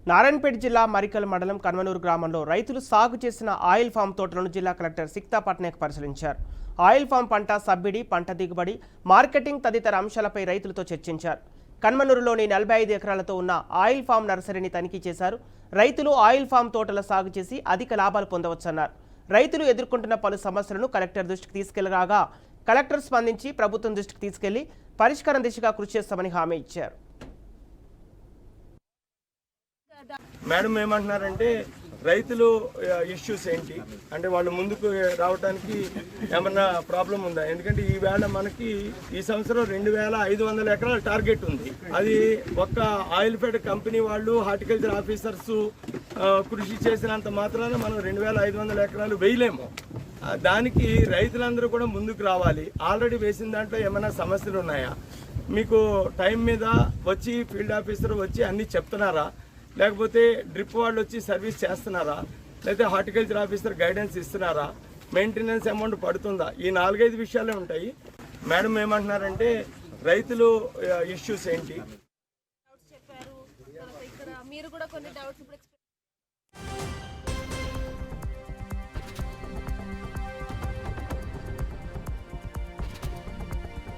నారాయణపేట జిల్లా మరికల్ మండలం కన్వనూరు గ్రామంలో రైతులు సాగు చేసిన ఆయిల్ ఫామ్ తోటలను జిల్లా కలెక్టర్ సిక్తా పట్నాయక్ పరిశీలించారు. ఆయిల్ ఫామ్ పంట సబ్సిడీ, పంట దిగుబడి, మార్కెటింగ్ తదితర అంశాలపై రైతులతో చర్చించారు. కన్వనూరులోని 45 ఎకరాలతో ఉన్న ఆయిల్ ఫామ్ నర్సరీని తనిఖీ చేశారు. రైతులు ఆయిల్ ఫామ్ తోటల సాగు చేసి అధిక లాభాలు పొందవచ్చన్నారు. రైతులు ఎదుర్కొంటున్న పలు సమస్యలను కలెక్టర్ దృష్టికి తీసుకెళ్లగా కలెక్టర్ స్పందించి ప్రభుత్వం దృష్టికి తీసుకెళ్లి పరిష్కారం దిశగా కృషి చేస్తామని హామీ ఇచ్చారు. మేడం ఏమంటున్నారంటే రైతులు ఇష్యూస్ ఏంటి అంటే వాళ్ళు ముందుకు రావడానికి ఏమన్నా ప్రాబ్లం ఉందా? ఎందుకంటే ఈవేళ మనకి ఈ సంవత్సరం 2500 ఎకరాల టార్గెట్ ఉంది. అది ఒక్క ఆయిల్ఫెడ్ కంపెనీ వాళ్ళు హార్టికల్చర్ ఆఫీసర్స్ కృషి చేసినంత మాత్రాన మనం 2500 ఎకరాలు వేయలేము. దానికి రైతులందరూ కూడా ముందుకు రావాలి. ఆల్రెడీ వేసిన దాంట్లో ఏమైనా సమస్యలు ఉన్నాయా, మీకు టైం మీద వచ్చి ఫీల్డ్ ఆఫీసర్ వచ్చి అన్నీ చెప్తున్నారా, లేకపోతే డ్రిప్ వాళ్ళు వచ్చి సర్వీస్ చేస్తున్నారా, లేకపోతే హార్టికల్చర్ ఆఫీసర్ గైడెన్స్ ఇస్తున్నారా, మెయింటెనెన్స్ అమౌంట్ పడుతుందా, ఈ 4-5 విషయాలే ఉంటాయి. మేడం ఏమంటున్నారంటే రైతులు ఇష్యూస్ ఏంటి చెప్పారు. ఇక్కడ మీరు కూడా కొన్ని డౌట్స్